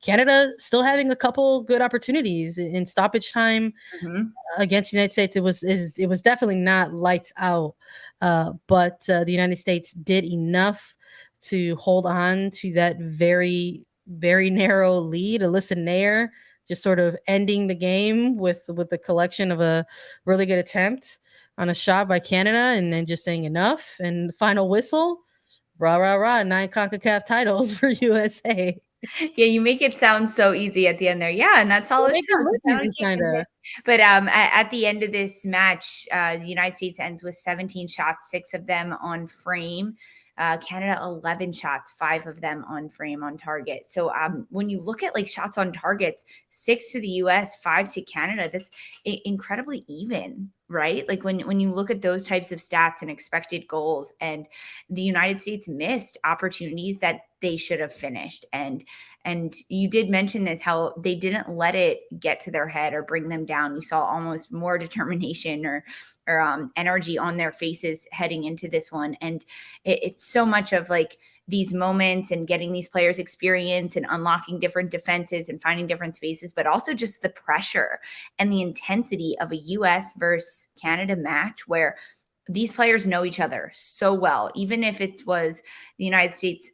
Canada still having a couple good opportunities in stoppage time against the United States. It was definitely not lights out, but the United States did enough to hold on to that very, very narrow lead. Alyssa Nair just sort of ending the game with the collection of a really good attempt on a shot by Canada, and then just saying enough. And the final whistle, rah rah rah, 9 CONCACAF titles for USA. Yeah, you make it sound so easy at the end there. Yeah, and that's all it Make it took. look easy, kind of. But at the end of this match, the United States ends with 17 shots, 6 of them on frame. Canada 11 shots, 5 of them on frame on target. So when you look at like shots on targets, 6 to the US, 5 to Canada, that's incredibly even, right? Like when you look at those types of stats and expected goals, and the United States missed opportunities that they should have finished. And you did mention this, how they didn't let it get to their head or bring them down. You saw almost more determination or energy on their faces heading into this one. And it's so much of like these moments and getting these players experience and unlocking different defenses and finding different spaces, but also just the pressure and the intensity of a US versus Canada match where these players know each other so well. Even if it was the United States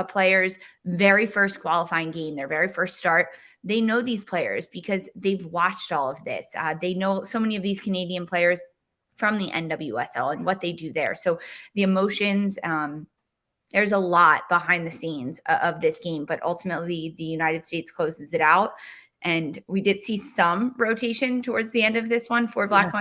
players' very first qualifying game, their very first start, they know these players because they've watched all of this. They know so many of these Canadian players from the NWSL and what they do there. So the emotions, there's a lot behind the scenes of this game, but ultimately the United States closes it out. And we did see some rotation towards the end of this one for Vlatko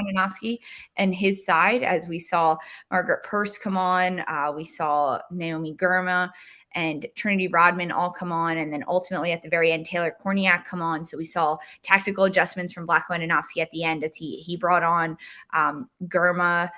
and his side, as we saw Margaret Purce come on. We saw Naomi Girma and Trinity Rodman all come on. And then ultimately at the very end, Taylor Korniak come on. So we saw tactical adjustments from Vlatko at the end as he brought on Girma,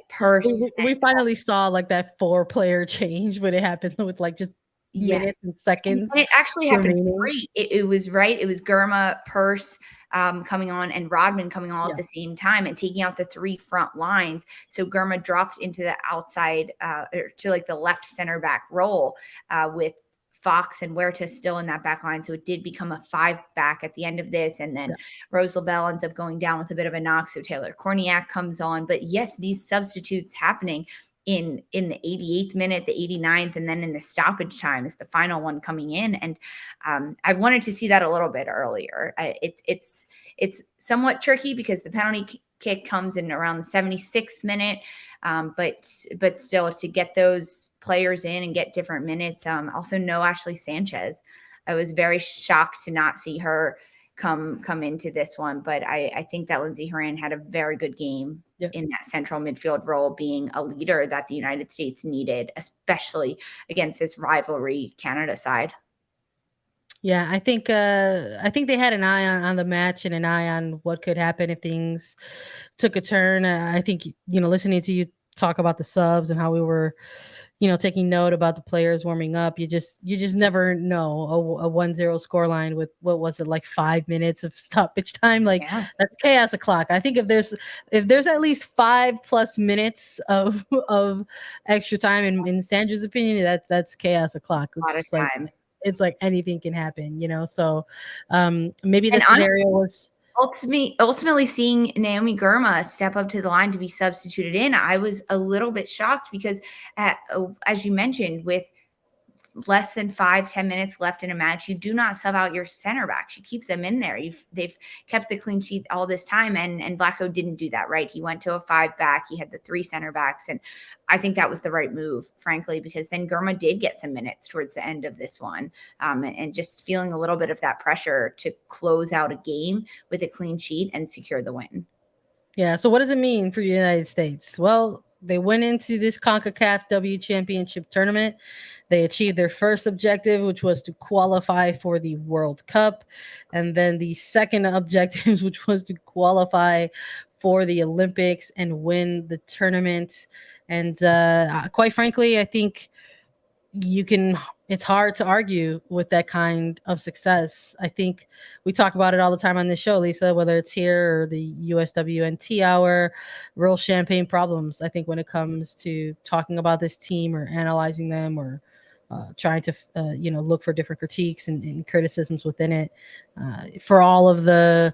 Purce. We finally saw like that 4-player change, but it happened with like just minutes and seconds. And it actually happened great. It was right. It was Girma, Purce coming on, and Rodman coming on at the same time and taking out the 3 front lines. So Girma dropped into the outside or to like the left center back role with Fox and Huerta still in that back line. So it did become a 5 back at the end of this. And then Rose LaBelle ends up going down with a bit of a knock. So Taylor Korniak comes on. But yes, these substitutes happening in the 88th minute, the 89th, and then in the stoppage time is the final one coming in. And I wanted to see that a little bit earlier. It's somewhat tricky because the penalty kick comes in around the 76th minute. But still, to get those players in and get different minutes. Also no Ashley Sanchez. I was very shocked to not see her come into this one, but I think that Lindsey Horan had a very good game in that central midfield role, being a leader that the United States needed, especially against this rivalry Canada side. Yeah, I think they had an eye on the match and an eye on what could happen if things took a turn. I think, listening to you talk about the subs and how we were, taking note about the players warming up, you just never know a 1-0 scoreline with, what was it, like 5 minutes of stoppage time? Like that's chaos o'clock. I think if there's at least 5+ minutes of extra time, in Sandra's opinion, that's chaos o'clock. A lot of time. It's like anything can happen, so maybe the scenario was ultimately seeing Naomi Girma step up to the line to be substituted in. I was a little bit shocked because as you mentioned, with less than 5-10 minutes left in a match, you do not sub out your center backs. You keep them in there. They've kept the clean sheet all this time, and Vlatko didn't do that, right? He went to a 5 back. He had the 3 center backs, and I think that was the right move, frankly, because then Girma did get some minutes towards the end of this one, and just feeling a little bit of that pressure to close out a game with a clean sheet and secure the win. Yeah. So what does it mean for the United States? Well, they went into this Concacaf W Championship tournament. They achieved their first objective, which was to qualify for the World Cup. And then the second objective, which was to qualify for the Olympics and win the tournament. And quite frankly, I think it's hard to argue with that kind of success. I think we talk about it all the time on this show, Lisa, whether it's here or the USWNT hour, real champagne problems. I think when it comes to talking about this team or analyzing them or trying to look for different critiques and criticisms within it, for all of the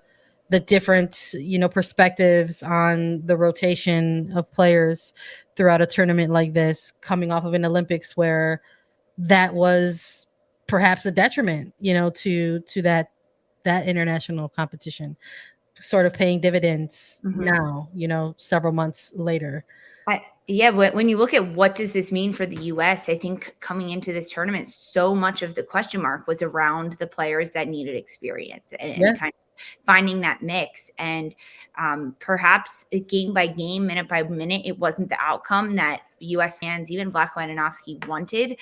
different perspectives on the rotation of players throughout a tournament like this, coming off of an Olympics where that was perhaps a detriment, to that international competition, sort of paying dividends now, several months later. Yeah, when you look at what does this mean for the U.S., I think coming into this tournament, so much of the question mark was around the players that needed experience and kind of finding that mix. And perhaps game by game, minute by minute, it wasn't the outcome that U.S. fans, even Vlatko Andonovski, wanted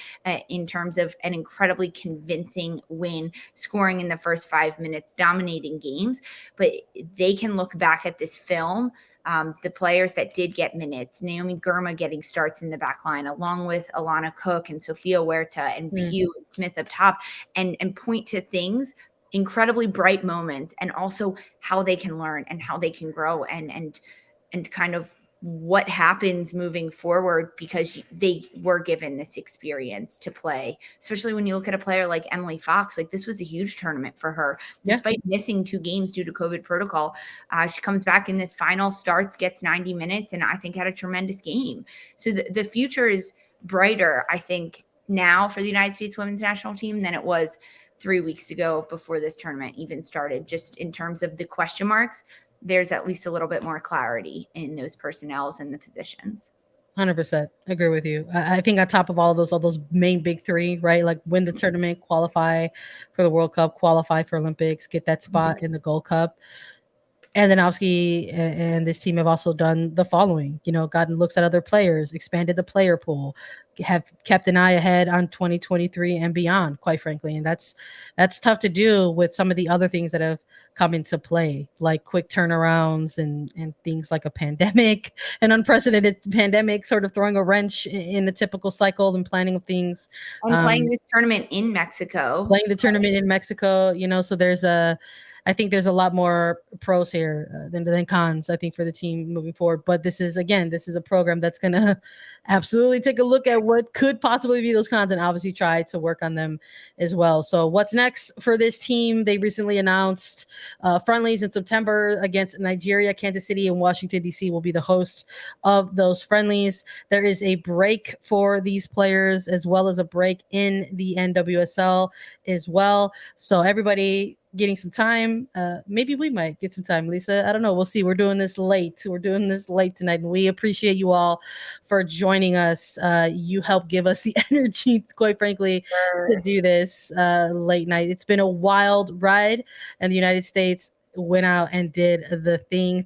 in terms of an incredibly convincing win, scoring in the first 5 minutes, dominating games. But they can look back at this film, the players that did get minutes, Naomi Girma getting starts in the back line, along with Alana Cook and Sofia Huerta and Pugh and Smith up top, and point to things, incredibly bright moments, and also how they can learn and how they can grow and kind of what happens moving forward, because they were given this experience to play, especially when you look at a player like Emily Fox. Like, this was a huge tournament for her, despite missing 2 games due to COVID protocol. She comes back in this final, starts, gets 90 minutes, and I think had a tremendous game. So the future is brighter, I think, now for the United States women's national team than it was 3 weeks ago before this tournament even started. Just in terms of the question marks, there's at least a little bit more clarity in those personnels and the positions. 100% agree with you. I think on top of all those main big 3, right? Like, win the tournament, qualify for the World Cup, qualify for Olympics, get that spot in the Gold Cup. Andonovski and this team have also done the following, gotten looks at other players, expanded the player pool, have kept an eye ahead on 2023 and beyond, quite frankly. And that's tough to do with some of the other things that have come into play, like quick turnarounds and things like a pandemic, an unprecedented pandemic, sort of throwing a wrench in the typical cycle and planning of things. And playing this tournament in Mexico. Playing the tournament in Mexico, so I think there's a lot more pros here than cons, I think, for the team moving forward. But this is a program that's going to absolutely take a look at what could possibly be those cons and obviously try to work on them as well. So what's next for this team? They recently announced friendlies in September against Nigeria. Kansas City and Washington, D.C. will be the hosts of those friendlies. There is a break for these players, as well as a break in the NWSL as well. So everybody getting some time. Maybe we might get some time, Lisa. I don't know. We'll see. We're doing this late tonight, and we appreciate you all for joining us. You help give us the energy, quite frankly, to do this late night. It's been a wild ride, and the United States went out and did the thing